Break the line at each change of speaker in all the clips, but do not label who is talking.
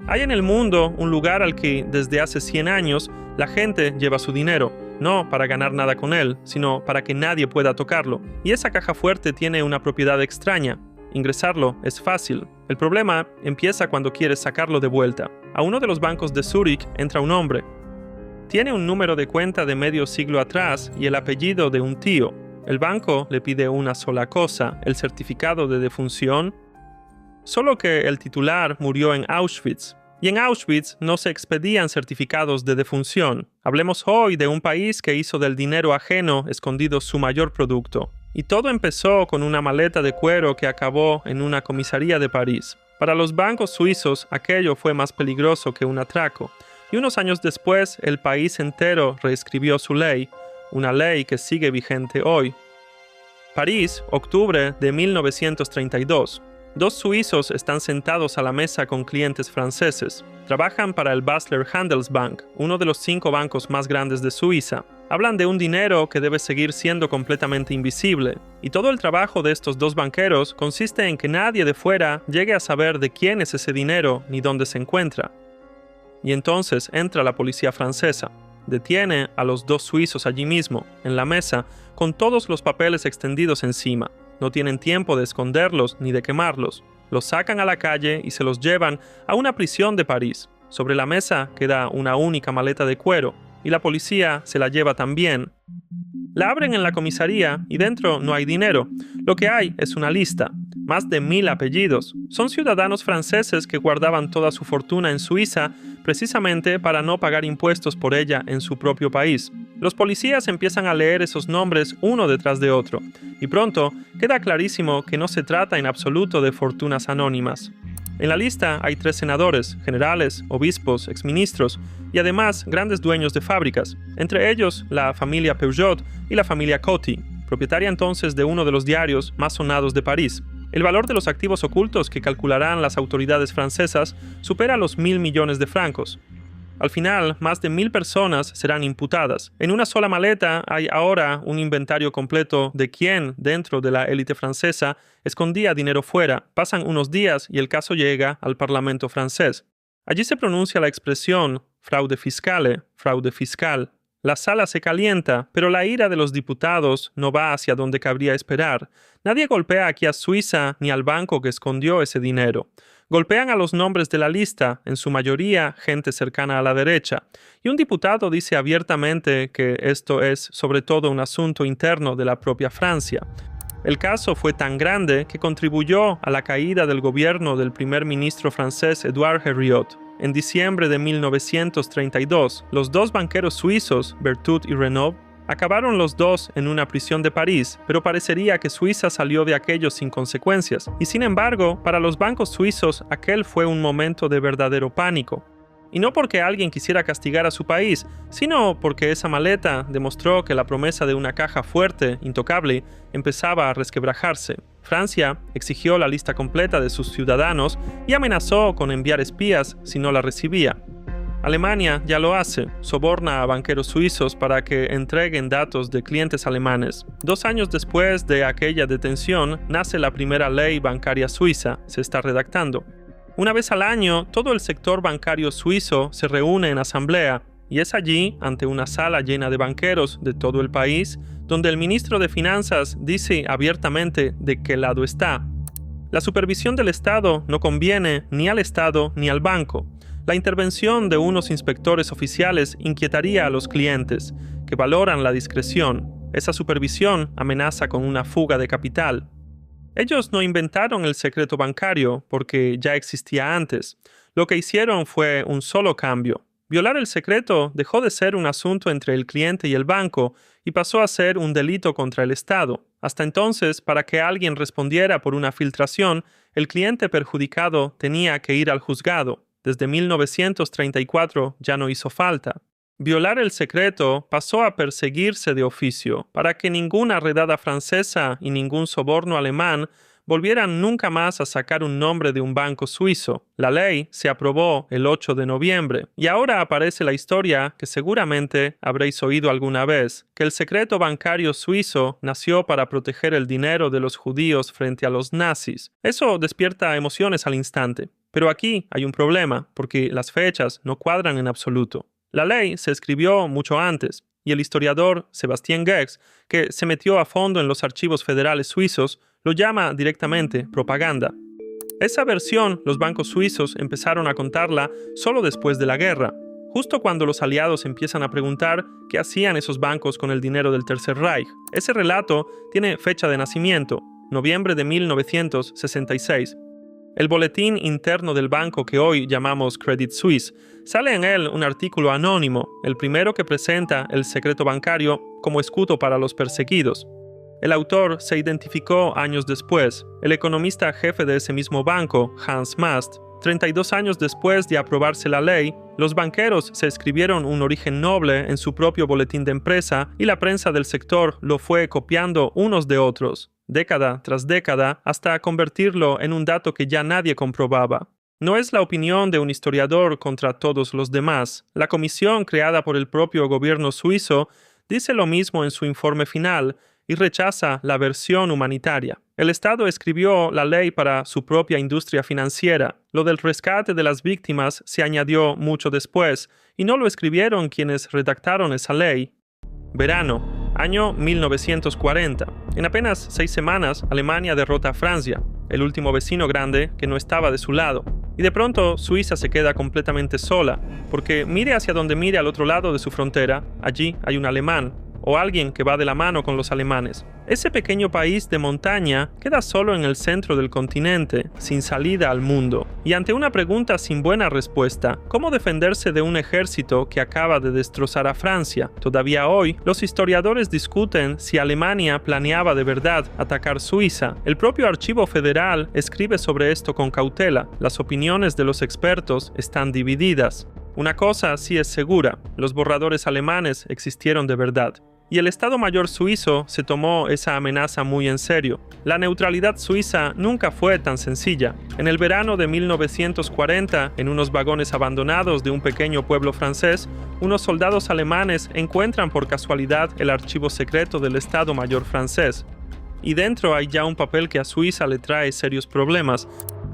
Hay en el mundo un lugar al que desde hace 100 años la gente lleva su dinero, no para ganar nada con él, sino para que nadie pueda tocarlo. Y esa caja fuerte tiene una propiedad extraña. Ingresarlo es fácil. El problema empieza cuando quieres sacarlo de vuelta. A uno de los bancos de Zúrich entra un hombre. Tiene un número de cuenta de medio siglo atrás y el apellido de un tío. El banco le pide una sola cosa, el certificado de defunción. Solo que el titular murió en Auschwitz. Y en Auschwitz no se expedían certificados de defunción. Hablemos hoy de un país que hizo del dinero ajeno escondido su mayor producto. Y todo empezó con una maleta de cuero que acabó en una comisaría de París. Para los bancos suizos aquello fue más peligroso que un atraco. Y unos años después el país entero reescribió su ley, una ley que sigue vigente hoy. París, octubre de 1932. Dos suizos están sentados a la mesa con clientes franceses. Trabajan para el Basler Handelsbank, uno de los 5 bancos más grandes de Suiza. Hablan de un dinero que debe seguir siendo completamente invisible. Y todo el trabajo de estos dos banqueros consiste en que nadie de fuera llegue a saber de quién es ese dinero ni dónde se encuentra. Y entonces entra la policía francesa. Detiene a los dos suizos allí mismo, en la mesa, con todos los papeles extendidos encima. No tienen tiempo de esconderlos ni de quemarlos. Los sacan a la calle y se los llevan a una prisión de París. Sobre la mesa queda una única maleta de cuero, y la policía se la lleva también. La abren en la comisaría y dentro no hay dinero. Lo que hay es una lista. Más de 1000 apellidos. Son ciudadanos franceses que guardaban toda su fortuna en Suiza precisamente para no pagar impuestos por ella en su propio país. Los policías empiezan a leer esos nombres uno detrás de otro, y pronto queda clarísimo que no se trata en absoluto de fortunas anónimas. En la lista hay 3 senadores, generales, obispos, exministros y además grandes dueños de fábricas, entre ellos la familia Peugeot y la familia Coty, propietaria entonces de uno de los diarios más sonados de París. El valor de los activos ocultos que calcularán las autoridades francesas supera los 1.000 millones de francos. Al final, más de 1000 personas serán imputadas. En una sola maleta hay ahora un inventario completo de quién, dentro de la élite francesa, escondía dinero fuera. Pasan unos días y el caso llega al Parlamento francés. Allí se pronuncia la expresión fraude fiscale, fraude fiscal. La sala se calienta, pero la ira de los diputados no va hacia donde cabría esperar. Nadie golpea aquí a Suiza ni al banco que escondió ese dinero. Golpean a los nombres de la lista, en su mayoría gente cercana a la derecha, y un diputado dice abiertamente que esto es sobre todo un asunto interno de la propia Francia. El caso fue tan grande que contribuyó a la caída del gobierno del primer ministro francés Édouard Herriot. En diciembre de 1932, los dos banqueros suizos, Berthoud y Renaud, acabaron los dos en una prisión de París, pero parecería que Suiza salió de aquello sin consecuencias. Y sin embargo, para los bancos suizos aquel fue un momento de verdadero pánico. Y no porque alguien quisiera castigar a su país, sino porque esa maleta demostró que la promesa de una caja fuerte, intocable, empezaba a resquebrajarse. Francia exigió la lista completa de sus ciudadanos y amenazó con enviar espías si no la recibía. Alemania ya lo hace, soborna a banqueros suizos para que entreguen datos de clientes alemanes. 2 años después de aquella detención, nace la primera ley bancaria suiza, se está redactando. Una vez al año, todo el sector bancario suizo se reúne en asamblea, y es allí, ante una sala llena de banqueros de todo el país, donde el ministro de Finanzas dice abiertamente de qué lado está. La supervisión del Estado no conviene ni al Estado ni al banco. La intervención de unos inspectores oficiales inquietaría a los clientes, que valoran la discreción. Esa supervisión amenaza con una fuga de capital. Ellos no inventaron el secreto bancario porque ya existía antes. Lo que hicieron fue un solo cambio. Violar el secreto dejó de ser un asunto entre el cliente y el banco y pasó a ser un delito contra el Estado. Hasta entonces, para que alguien respondiera por una filtración, el cliente perjudicado tenía que ir al juzgado. Desde 1934 ya no hizo falta. Violar el secreto pasó a perseguirse de oficio, para que ninguna redada francesa y ningún soborno alemán volvieran nunca más a sacar un nombre de un banco suizo. La ley se aprobó el 8 de noviembre, y ahora aparece la historia que seguramente habréis oído alguna vez, que el secreto bancario suizo nació para proteger el dinero de los judíos frente a los nazis. Eso despierta emociones al instante. Pero aquí hay un problema, porque las fechas no cuadran en absoluto. La ley se escribió mucho antes, y el historiador Sebastian Gex, que se metió a fondo en los archivos federales suizos, lo llama directamente propaganda. Esa versión los bancos suizos empezaron a contarla solo después de la guerra, justo cuando los aliados empiezan a preguntar qué hacían esos bancos con el dinero del Tercer Reich. Ese relato tiene fecha de nacimiento, noviembre de 1966. El boletín interno del banco que hoy llamamos Credit Suisse, sale en él un artículo anónimo, el primero que presenta el secreto bancario como escudo para los perseguidos. El autor se identificó años después. El economista jefe de ese mismo banco, Hans Mast, 32 años después de aprobarse la ley, los banqueros se escribieron un origen noble en su propio boletín de empresa y la prensa del sector lo fue copiando unos de otros, década tras década, hasta convertirlo en un dato que ya nadie comprobaba. No es la opinión de un historiador contra todos los demás. La comisión creada por el propio gobierno suizo dice lo mismo en su informe final y rechaza la versión humanitaria. El Estado escribió la ley para su propia industria financiera. Lo del rescate de las víctimas se añadió mucho después, y no lo escribieron quienes redactaron esa ley. Verano, año 1940. En apenas 6 semanas, Alemania derrota a Francia, el último vecino grande que no estaba de su lado. Y de pronto Suiza se queda completamente sola, porque mire hacia donde mire al otro lado de su frontera, allí hay un alemán, o alguien que va de la mano con los alemanes. Ese pequeño país de montaña queda solo en el centro del continente, sin salida al mundo. Y ante una pregunta sin buena respuesta, ¿cómo defenderse de un ejército que acaba de destrozar a Francia? Todavía hoy, los historiadores discuten si Alemania planeaba de verdad atacar Suiza. El propio Archivo Federal escribe sobre esto con cautela. Las opiniones de los expertos están divididas. Una cosa sí es segura, los borradores alemanes existieron de verdad. Y el Estado Mayor suizo se tomó esa amenaza muy en serio. La neutralidad suiza nunca fue tan sencilla. En el verano de 1940, en unos vagones abandonados de un pequeño pueblo francés, unos soldados alemanes encuentran por casualidad el archivo secreto del Estado Mayor francés. Y dentro hay ya un papel que a Suiza le trae serios problemas.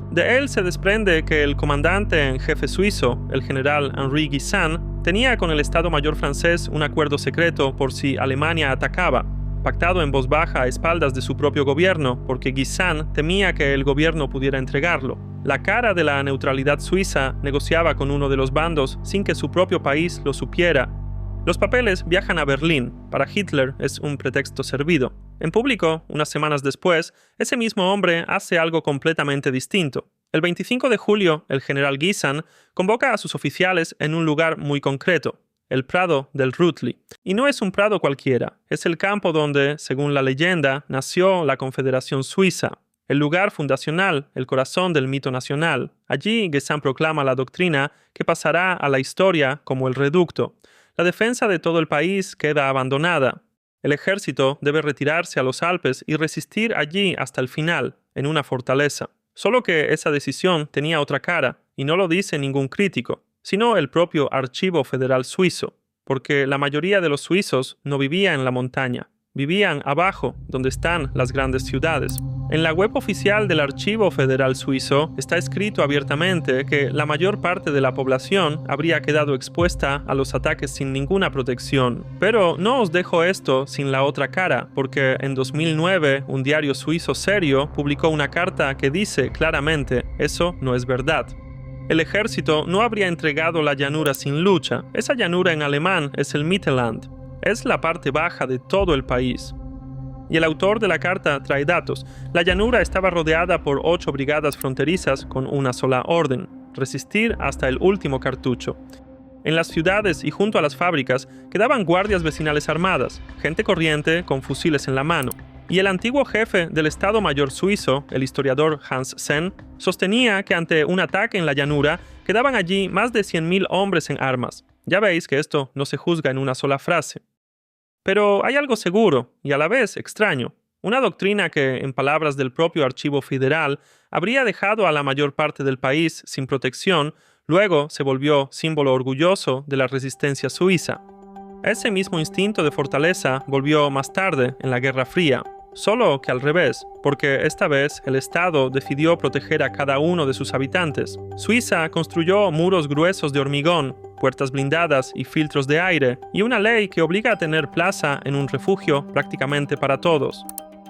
De él se desprende que el comandante en jefe suizo, el general Henri Guisan, tenía con el Estado Mayor francés un acuerdo secreto por si Alemania atacaba, pactado en voz baja a espaldas de su propio gobierno, porque Guisan temía que el gobierno pudiera entregarlo. La cara de la neutralidad suiza negociaba con uno de los bandos sin que su propio país lo supiera. Los papeles viajan a Berlín. Para Hitler es un pretexto servido. En público, unas semanas después, ese mismo hombre hace algo completamente distinto. El 25 de julio, el general Guisan convoca a sus oficiales en un lugar muy concreto, el Prado del Rütli. Y no es un prado cualquiera, es el campo donde, según la leyenda, nació la Confederación Suiza, el lugar fundacional, el corazón del mito nacional. Allí Guisan proclama la doctrina que pasará a la historia como el reducto. La defensa de todo el país queda abandonada. El ejército debe retirarse a los Alpes y resistir allí hasta el final, en una fortaleza. Solo que esa decisión tenía otra cara, y no lo dice ningún crítico, sino el propio Archivo Federal Suizo, porque la mayoría de los suizos no vivía en la montaña, vivían abajo, donde están las grandes ciudades. En la web oficial del Archivo Federal Suizo está escrito abiertamente que la mayor parte de la población habría quedado expuesta a los ataques sin ninguna protección. Pero no os dejo esto sin la otra cara, porque en 2009 un diario suizo serio publicó una carta que dice claramente: eso no es verdad. El ejército no habría entregado la llanura sin lucha. Esa llanura en alemán es el Mittelland. Es la parte baja de todo el país. Y el autor de la carta trae datos. La llanura estaba rodeada por 8 brigadas fronterizas con una sola orden: resistir hasta el último cartucho. En las ciudades y junto a las fábricas quedaban guardias vecinales armadas, gente corriente con fusiles en la mano. Y el antiguo jefe del Estado Mayor suizo, el historiador Hans Senn, sostenía que ante un ataque en la llanura quedaban allí más de 100.000 hombres en armas. Ya veis que esto no se juzga en una sola frase. Pero hay algo seguro y a la vez extraño. Una doctrina que, en palabras del propio Archivo Federal, habría dejado a la mayor parte del país sin protección, luego se volvió símbolo orgulloso de la resistencia suiza. Ese mismo instinto de fortaleza volvió más tarde, en la Guerra Fría. solo que al revés, porque esta vez el Estado decidió proteger a cada uno de sus habitantes. Suiza construyó muros gruesos de hormigón, puertas blindadas y filtros de aire, y una ley que obliga a tener plaza en un refugio prácticamente para todos.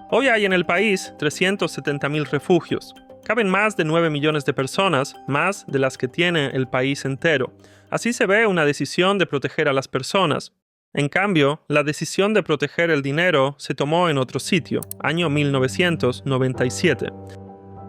Hoy hay en el país 370.000 refugios. Caben más de 9 millones de personas, más de las que tiene el país entero. Así se ve una decisión de proteger a las personas. En cambio, la decisión de proteger el dinero se tomó en otro sitio, año 1997.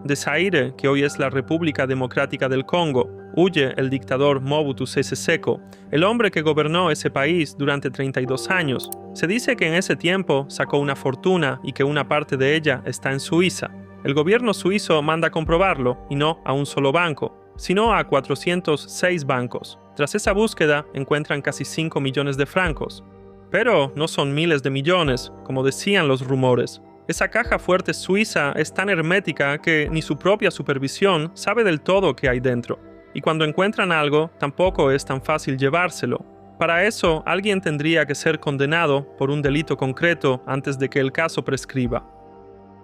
De Zaire, que hoy es la República Democrática del Congo, huye el dictador Mobutu Sese Seko, el hombre que gobernó ese país durante 32 años. Se dice que en ese tiempo sacó una fortuna y que una parte de ella está en Suiza. El gobierno suizo manda comprobarlo, y no a un solo banco, sino a 406 bancos. Tras esa búsqueda, encuentran casi 5 millones de francos. Pero no son miles de millones, como decían los rumores. Esa caja fuerte suiza es tan hermética que ni su propia supervisión sabe del todo qué hay dentro. Y cuando encuentran algo, tampoco es tan fácil llevárselo. Para eso, alguien tendría que ser condenado por un delito concreto antes de que el caso prescriba.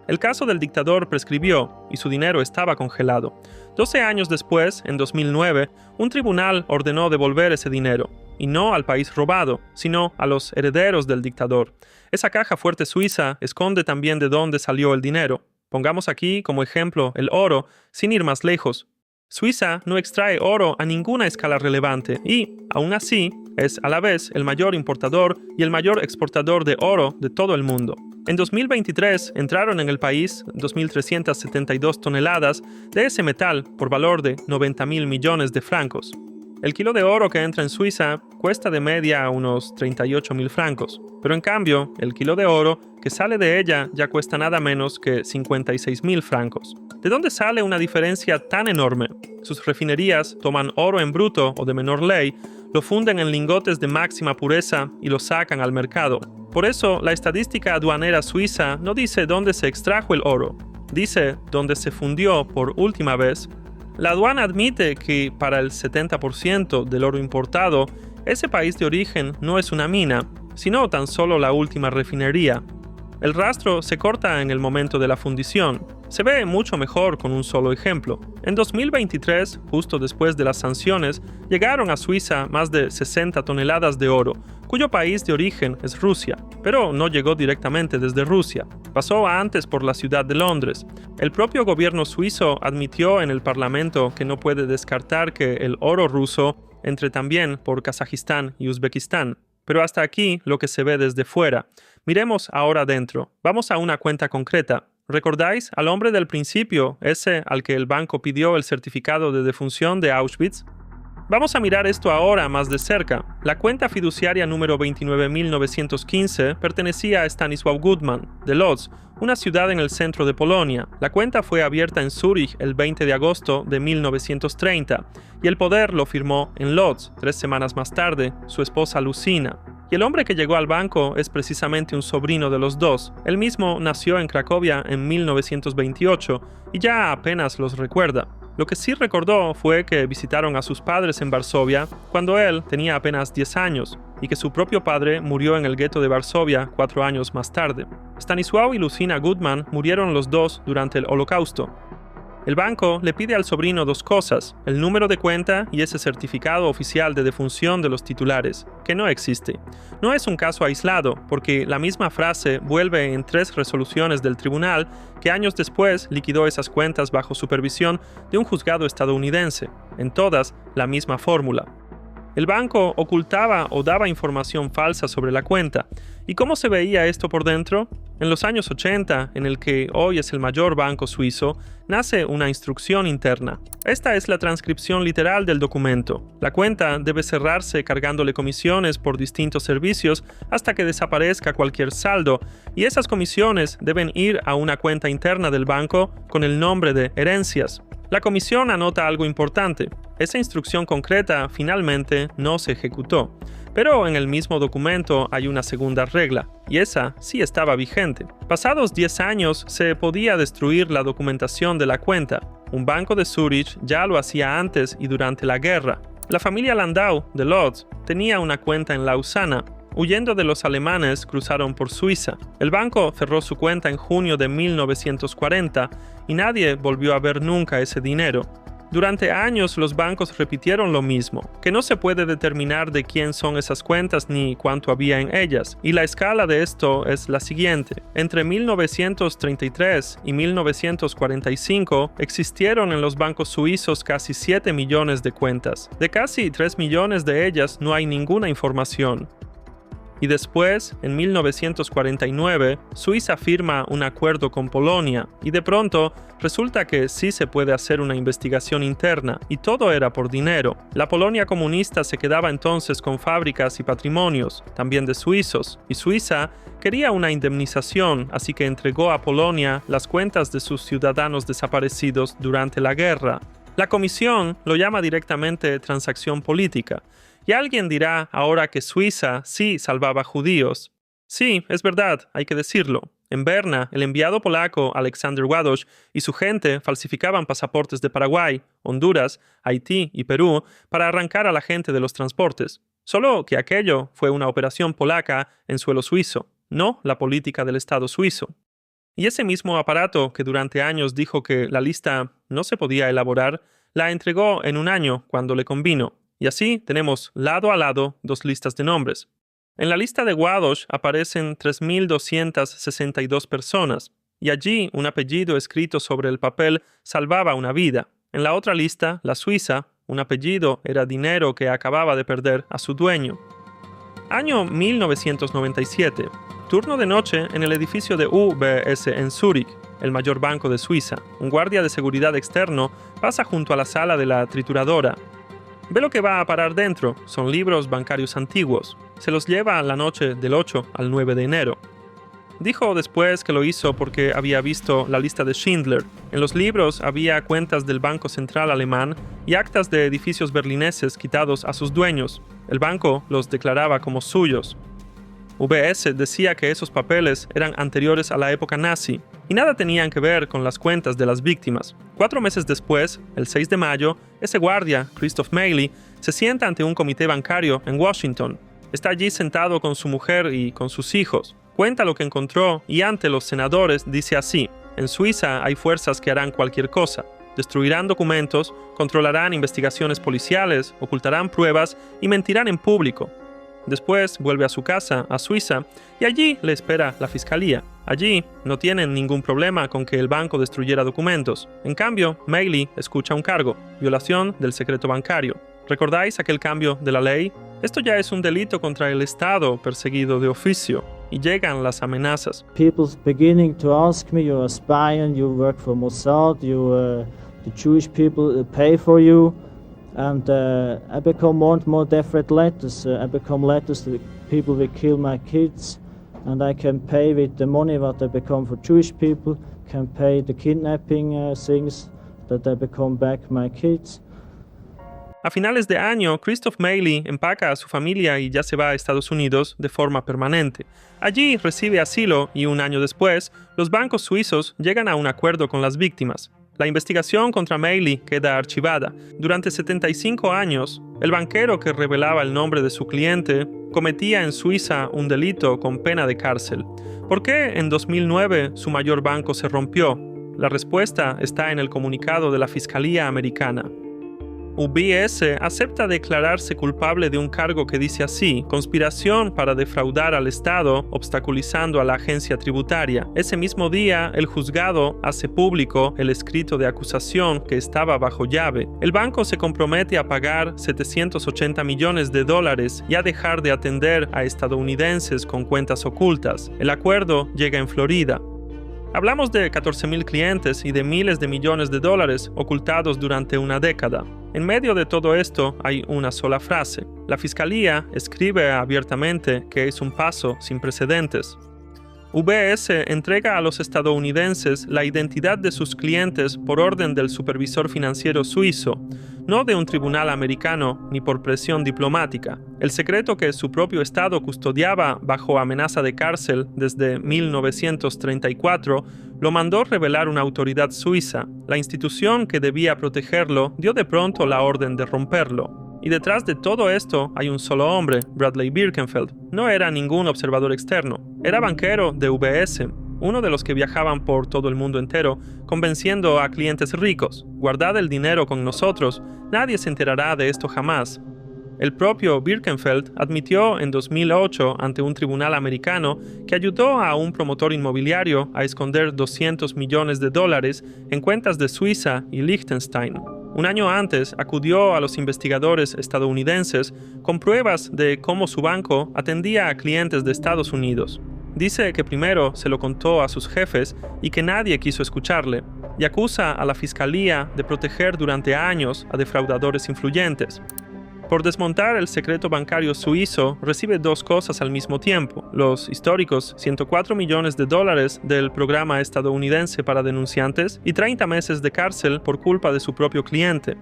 El caso del dictador prescribió y su dinero estaba congelado. 12 años después, en 2009, un tribunal ordenó devolver ese dinero, y no al país robado, sino a los herederos del dictador. Esa caja fuerte suiza esconde también de dónde salió el dinero. Pongamos aquí como ejemplo el oro, sin ir más lejos. Suiza no extrae oro a ninguna escala relevante y, aún así, es a la vez el mayor importador y el mayor exportador de oro de todo el mundo. En 2023 entraron en el país 2.372 toneladas de ese metal por valor de 90.000 millones de francos. El kilo de oro que entra en Suiza cuesta de media unos 38.000 francos, pero en cambio, el kilo de oro que sale de ella ya cuesta nada menos que 56.000 francos. ¿De dónde sale una diferencia tan enorme? Sus refinerías toman oro en bruto o de menor ley, lo funden en lingotes de máxima pureza y lo sacan al mercado. Por eso, la estadística aduanera suiza no dice dónde se extrajo el oro, dice dónde se fundió por última vez. La aduana admite que para el 70% del oro importado, ese país de origen no es una mina, sino tan solo la última refinería. El rastro se corta en el momento de la fundición. Se ve mucho mejor con un solo ejemplo. En 2023, justo después de las sanciones, llegaron a Suiza más de 60 toneladas de oro, cuyo país de origen es Rusia, pero no llegó directamente desde Rusia. Pasó antes por la ciudad de Londres. El propio gobierno suizo admitió en el Parlamento que no puede descartar que el oro ruso entre también por Kazajistán y Uzbekistán. Pero hasta aquí lo que se ve desde fuera. Miremos ahora dentro. Vamos a una cuenta concreta. ¿Recordáis al hombre del principio, ese al que el banco pidió el certificado de defunción de Auschwitz? Vamos a mirar esto ahora más de cerca. La cuenta fiduciaria número 29.915 pertenecía a Stanisław Gutman, de Lodz, una ciudad en el centro de Polonia. La cuenta fue abierta en Zúrich el 20 de agosto de 1930 y el poder lo firmó en Lodz, 3 semanas más tarde, su esposa Lucina. Y el hombre que llegó al banco es precisamente un sobrino de los dos. Él mismo nació en Cracovia en 1928 y ya apenas los recuerda. Lo que sí recordó fue que visitaron a sus padres en Varsovia cuando él tenía apenas 10 años y que su propio padre murió en el gueto de Varsovia 4 años más tarde. Stanisław y Lucina Gutman murieron los dos durante el Holocausto. El banco le pide al sobrino 2 cosas, el número de cuenta y ese certificado oficial de defunción de los titulares, que no existe. No es un caso aislado, porque la misma frase vuelve en 3 resoluciones del tribunal que años después liquidó esas cuentas bajo supervisión de un juzgado estadounidense. En todas, la misma fórmula. El banco ocultaba o daba información falsa sobre la cuenta. ¿Y cómo se veía esto por dentro? En los años 80, en el que hoy es el mayor banco suizo, nace una instrucción interna. Esta es la transcripción literal del documento. La cuenta debe cerrarse cargándole comisiones por distintos servicios hasta que desaparezca cualquier saldo, y esas comisiones deben ir a una cuenta interna del banco con el nombre de herencias. La comisión anota algo importante. Esa instrucción concreta finalmente no se ejecutó. Pero en el mismo documento hay una segunda regla, y esa sí estaba vigente. Pasados 10 años se podía destruir la documentación de la cuenta. Un banco de Zúrich ya lo hacía antes y durante la guerra. La familia Landau, de Lodz, tenía una cuenta en Lausana. Huyendo de los alemanes, cruzaron por Suiza. El banco cerró su cuenta en junio de 1940 y nadie volvió a ver nunca ese dinero. Durante años los bancos repitieron lo mismo, que no se puede determinar de quién son esas cuentas ni cuánto había en ellas, y la escala de esto es la siguiente. Entre 1933 y 1945 existieron en los bancos suizos casi 7 millones de cuentas. De casi 3 millones de ellas no hay ninguna información. Y después, en 1949, Suiza firma un acuerdo con Polonia y de pronto resulta que sí se puede hacer una investigación interna y todo era por dinero. La Polonia comunista se quedaba entonces con fábricas y patrimonios, también de suizos, y Suiza quería una indemnización, así que entregó a Polonia las cuentas de sus ciudadanos desaparecidos durante la guerra. La comisión lo llama directamente transacción política. Y alguien dirá ahora que Suiza sí salvaba judíos. Sí, es verdad, hay que decirlo. En Berna, el enviado polaco Aleksander Ładoś y su gente falsificaban pasaportes de Paraguay, Honduras, Haití y Perú para arrancar a la gente de los transportes. Solo que aquello fue una operación polaca en suelo suizo, no la política del Estado suizo. Y ese mismo aparato que durante años dijo que la lista no se podía elaborar, la entregó en un año cuando le convino. Y así tenemos lado a lado dos listas de nombres. En la lista de Ładoś aparecen 3.262 personas, y allí un apellido escrito sobre el papel salvaba una vida. En la otra lista, la suiza, un apellido era dinero que acababa de perder a su dueño. Año 1997. Turno de noche en el edificio de UBS en Zúrich, el mayor banco de Suiza. Un guardia de seguridad externo pasa junto a la sala de la trituradora. Ve lo que va a parar dentro, son libros bancarios antiguos. Se los lleva la noche del 8 al 9 de enero. Dijo después que lo hizo porque había visto la lista de Schindler. En los libros había cuentas del Banco Central alemán y actas de edificios berlineses quitados a sus dueños. El banco los declaraba como suyos. UBS decía que esos papeles eran anteriores a la época nazi y nada tenían que ver con las cuentas de las víctimas. 4 meses después, el 6 de mayo, ese guardia, Christoph Meili, se sienta ante un comité bancario en Washington. Está allí sentado con su mujer y con sus hijos. Cuenta lo que encontró y ante los senadores dice así: en Suiza hay fuerzas que harán cualquier cosa. Destruirán documentos, controlarán investigaciones policiales, ocultarán pruebas y mentirán en público. Después vuelve a su casa, a Suiza, y allí le espera la fiscalía. Allí no tienen ningún problema con que el banco destruyera documentos. En cambio, Meili escucha un cargo: violación del secreto bancario. ¿Recordáis aquel cambio de la ley? Esto ya es un delito contra el Estado perseguido de oficio. Y llegan las amenazas.
People's beginning to ask me, you're a spy and you work for Mossad, the Jewish people pay for you. And I become more and more desperate letters. I become letters that people will kill my kids. And I can pay with the money that I become for Jewish people, can pay the kidnapping things that I become back my kids.
A finales de año, Christoph Meili empaca a su familia y ya se va a Estados Unidos de forma permanente. Allí recibe asilo y un año después, los bancos suizos llegan a un acuerdo con las víctimas. La investigación contra Meili queda archivada. Durante 75 años, el banquero que revelaba el nombre de su cliente cometía en Suiza un delito con pena de cárcel. ¿Por qué en 2009 su mayor banco se rompió? La respuesta está en el comunicado de la Fiscalía Americana. UBS acepta declararse culpable de un cargo que dice así: conspiración para defraudar al Estado, obstaculizando a la agencia tributaria. Ese mismo día, el juzgado hace público el escrito de acusación que estaba bajo llave. El banco se compromete a pagar $780 millones y a dejar de atender a estadounidenses con cuentas ocultas. El acuerdo llega en Florida. Hablamos de 14.000 clientes y de miles de millones de dólares ocultados durante una década. En medio de todo esto hay una sola frase. La Fiscalía escribe abiertamente que es un paso sin precedentes. UBS entrega a los estadounidenses la identidad de sus clientes por orden del supervisor financiero suizo, no de un tribunal americano ni por presión diplomática. El secreto que su propio Estado custodiaba bajo amenaza de cárcel desde 1934 lo mandó revelar una autoridad suiza. La institución que debía protegerlo dio de pronto la orden de romperlo. Y detrás de todo esto hay un solo hombre, Bradley Birkenfeld. No era ningún observador externo, era banquero de UBS, uno de los que viajaban por todo el mundo entero, convenciendo a clientes ricos: guardad el dinero con nosotros, nadie se enterará de esto jamás. El propio Birkenfeld admitió en 2008 ante un tribunal americano que ayudó a un promotor inmobiliario a esconder $200 millones en cuentas de Suiza y Liechtenstein. Un año antes acudió a los investigadores estadounidenses con pruebas de cómo su banco atendía a clientes de Estados Unidos. Dice que primero se lo contó a sus jefes y que nadie quiso escucharle, y acusa a la fiscalía de proteger durante años a defraudadores influyentes. Por desmontar el secreto bancario suizo, recibe dos cosas al mismo tiempo: los históricos $104 millones del programa estadounidense para denunciantes y 30 meses de cárcel por culpa de su propio cliente.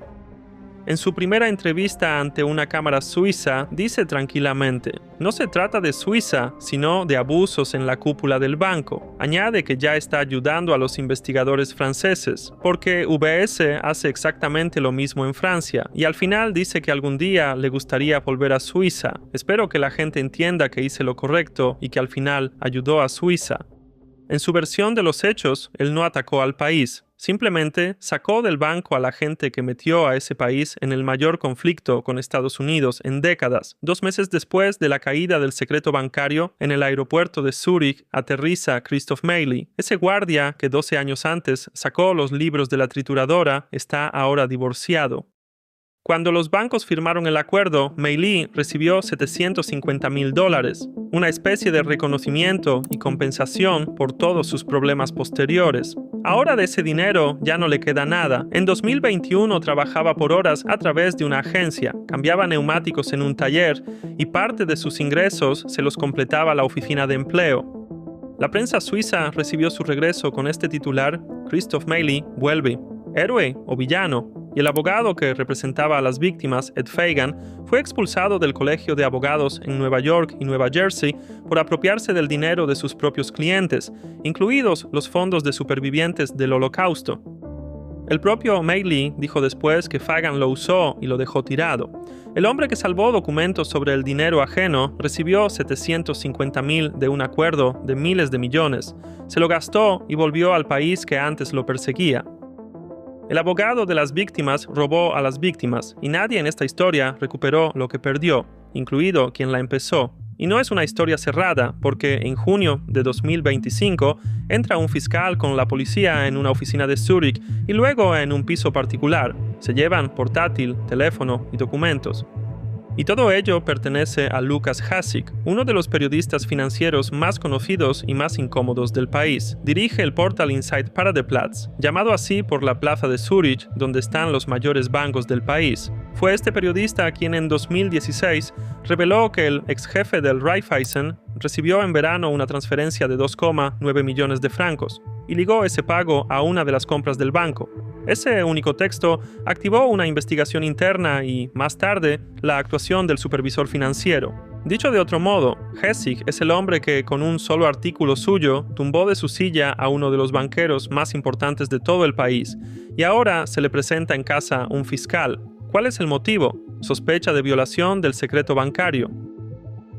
En su primera entrevista ante una cámara suiza, dice tranquilamente: no se trata de Suiza, sino de abusos en la cúpula del banco. Añade que ya está ayudando a los investigadores franceses, porque UBS hace exactamente lo mismo en Francia, y al final dice que algún día le gustaría volver a Suiza. Espero que la gente entienda que hice lo correcto y que al final ayudó a Suiza. En su versión de los hechos, él no atacó al país. Simplemente sacó del banco a la gente que metió a ese país en el mayor conflicto con Estados Unidos en décadas. 2 meses después de la caída del secreto bancario, en el aeropuerto de Zúrich aterriza Christoph Meili. Ese guardia que 12 años antes sacó los libros de la trituradora está ahora divorciado. Cuando los bancos firmaron el acuerdo, Meili recibió $750,000, una especie de reconocimiento y compensación por todos sus problemas posteriores. Ahora de ese dinero ya no le queda nada. En 2021 trabajaba por horas a través de una agencia, cambiaba neumáticos en un taller y parte de sus ingresos se los completaba la oficina de empleo. La prensa suiza recibió su regreso con este titular: Christoph Meili vuelve. ¿Héroe o villano? Y el abogado que representaba a las víctimas, Ed Fagan, fue expulsado del colegio de abogados en Nueva York y Nueva Jersey por apropiarse del dinero de sus propios clientes, incluidos los fondos de supervivientes del Holocausto. El propio Meili dijo después que Fagan lo usó y lo dejó tirado. El hombre que salvó documentos sobre el dinero ajeno recibió $750,000 de un acuerdo de miles de millones. Se lo gastó y volvió al país que antes lo perseguía. El abogado de las víctimas robó a las víctimas y nadie en esta historia recuperó lo que perdió, incluido quien la empezó. Y no es una historia cerrada, porque en junio de 2025 entra un fiscal con la policía en una oficina de Zúrich y luego en un piso particular. Se llevan portátil, teléfono y documentos. Y todo ello pertenece a Lukas Hassig, uno de los periodistas financieros más conocidos y más incómodos del país. Dirige el portal Inside Paradeplatz, llamado así por la plaza de Zúrich, donde están los mayores bancos del país. Fue este periodista quien en 2016 reveló que el ex jefe del Raiffeisen recibió en verano una transferencia de 2,9 millones de francos y ligó ese pago a una de las compras del banco. Ese único texto activó una investigación interna y, más tarde, la actuación del supervisor financiero. Dicho de otro modo, Hassig es el hombre que, con un solo artículo suyo, tumbó de su silla a uno de los banqueros más importantes de todo el país, y ahora se le presenta en casa un fiscal. ¿Cuál es el motivo? Sospecha de violación del secreto bancario.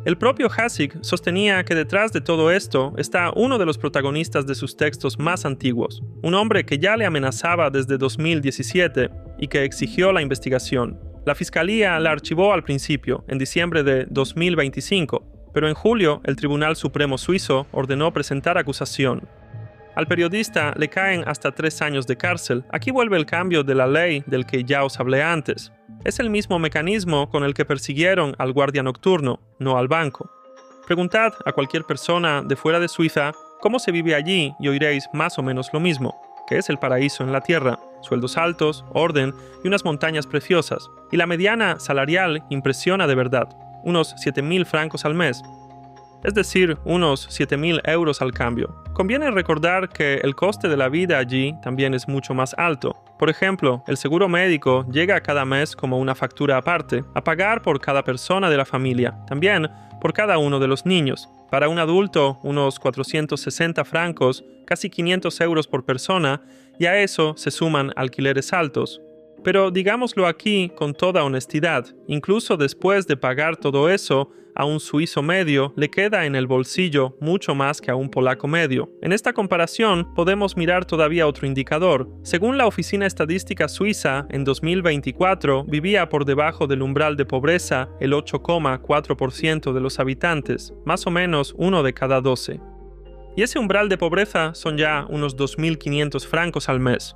El propio Hassig sostenía que detrás de todo esto está uno de los protagonistas de sus textos más antiguos, un hombre que ya le amenazaba desde 2017 y que exigió la investigación. La fiscalía la archivó al principio, en diciembre de 2025, pero en julio el Tribunal Supremo suizo ordenó presentar acusación. Al periodista le caen hasta 3 años de cárcel. Aquí vuelve el cambio de la ley del que ya os hablé antes. Es el mismo mecanismo con el que persiguieron al guardia nocturno, no al banco. Preguntad a cualquier persona de fuera de Suiza cómo se vive allí y oiréis más o menos lo mismo, que es el paraíso en la tierra. Sueldos altos, orden y unas montañas preciosas. Y la mediana salarial impresiona de verdad, unos 7.000 francos al mes. Es decir, unos 7.000 euros al cambio. Conviene recordar que el coste de la vida allí también es mucho más alto. Por ejemplo, el seguro médico llega cada mes como una factura aparte, a pagar por cada persona de la familia, también por cada uno de los niños. Para un adulto, unos 460 francos, casi 500 euros por persona, y a eso se suman alquileres altos. Pero digámoslo aquí con toda honestidad, incluso después de pagar todo eso, a un suizo medio le queda en el bolsillo mucho más que a un polaco medio. En esta comparación podemos mirar todavía otro indicador. Según la Oficina Estadística Suiza, en 2024 vivía por debajo del umbral de pobreza el 8,4% de los habitantes, más o menos 1 de cada 12. Y ese umbral de pobreza son ya unos 2.500 francos al mes.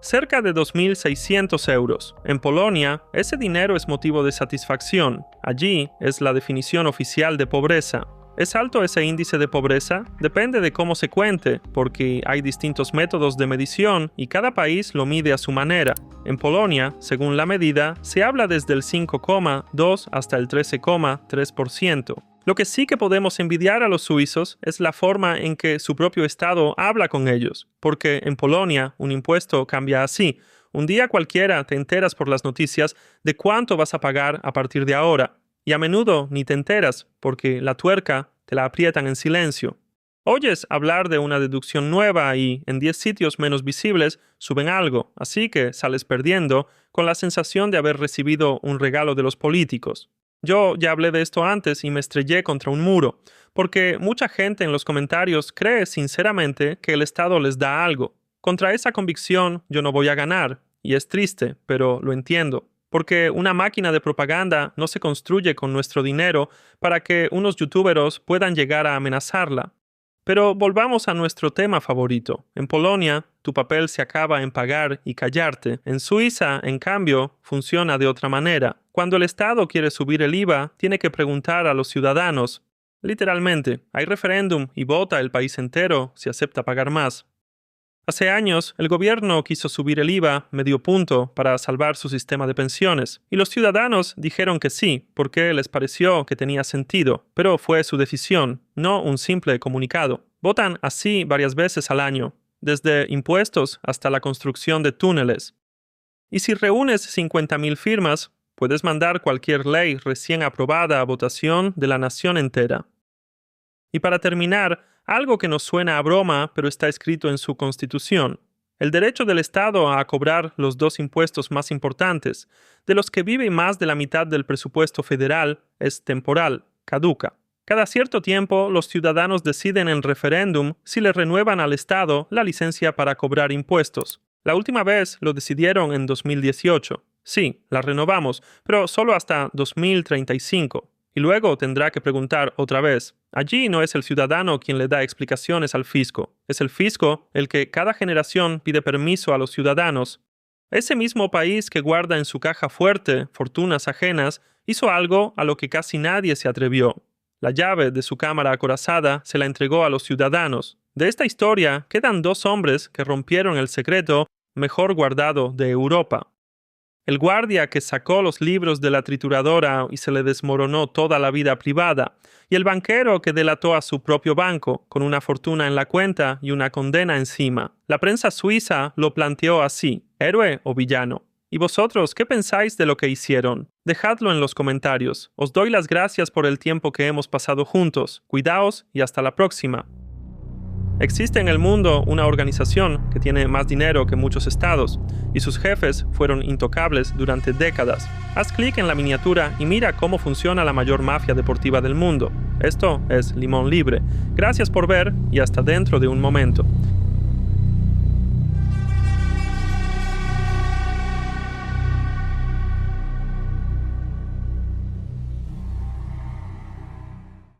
Cerca de 2.600 euros. En Polonia, ese dinero es motivo de satisfacción. Allí es la definición oficial de pobreza. ¿Es alto ese índice de pobreza? Depende de cómo se cuente, porque hay distintos métodos de medición y cada país lo mide a su manera. En Polonia, según la medida, se habla desde el 5,2 hasta el 13,3%. Lo que sí que podemos envidiar a los suizos es la forma en que su propio Estado habla con ellos, porque en Polonia un impuesto cambia así. Un día cualquiera te enteras por las noticias de cuánto vas a pagar a partir de ahora, y a menudo ni te enteras porque la tuerca te la aprietan en silencio. Oyes hablar de una deducción nueva y en 10 sitios menos visibles suben algo, así que sales perdiendo con la sensación de haber recibido un regalo de los políticos. Yo ya hablé de esto antes y me estrellé contra un muro, porque mucha gente en los comentarios cree sinceramente que el Estado les da algo. Contra esa convicción yo no voy a ganar, y es triste, pero lo entiendo, porque una máquina de propaganda no se construye con nuestro dinero para que unos youtuberos puedan llegar a amenazarla. Pero volvamos a nuestro tema favorito. En Polonia, tu papel se acaba en pagar y callarte. En Suiza, en cambio, funciona de otra manera. Cuando el Estado quiere subir el IVA, tiene que preguntar a los ciudadanos. Literalmente, hay referéndum y vota el país entero si acepta pagar más. Hace años, el gobierno quiso subir el IVA medio punto para salvar su sistema de pensiones, y los ciudadanos dijeron que sí, porque les pareció que tenía sentido, pero fue su decisión, no un simple comunicado. Votan así varias veces al año, desde impuestos hasta la construcción de túneles. Y si reúnes 50.000 firmas, puedes mandar cualquier ley recién aprobada a votación de la nación entera. Y para terminar, algo que nos suena a broma, pero está escrito en su Constitución. El derecho del Estado a cobrar los 2 impuestos más importantes, de los que vive más de la mitad del presupuesto federal, es temporal, caduca. Cada cierto tiempo, los ciudadanos deciden en referéndum si le renuevan al Estado la licencia para cobrar impuestos. La última vez lo decidieron en 2018. Sí, la renovamos, pero solo hasta 2035. Y luego tendrá que preguntar otra vez. Allí no es el ciudadano quien le da explicaciones al fisco. Es el fisco el que cada generación pide permiso a los ciudadanos. Ese mismo país que guarda en su caja fuerte fortunas ajenas hizo algo a lo que casi nadie se atrevió. La llave de su cámara acorazada se la entregó a los ciudadanos. De esta historia quedan 2 hombres que rompieron el secreto mejor guardado de Europa. El guardia que sacó los libros de la trituradora y se le desmoronó toda la vida privada, y el banquero que delató a su propio banco, con una fortuna en la cuenta y una condena encima. La prensa suiza lo planteó así: ¿héroe o villano? ¿Y vosotros qué pensáis de lo que hicieron? Dejadlo en los comentarios. Os doy las gracias por el tiempo que hemos pasado juntos. Cuidaos y hasta la próxima. Existe en el mundo una organización que tiene más dinero que muchos estados, y sus jefes fueron intocables durante décadas. Haz clic en la miniatura y mira cómo funciona la mayor mafia deportiva del mundo. Esto es Limón Libre. Gracias por ver y hasta dentro de un momento.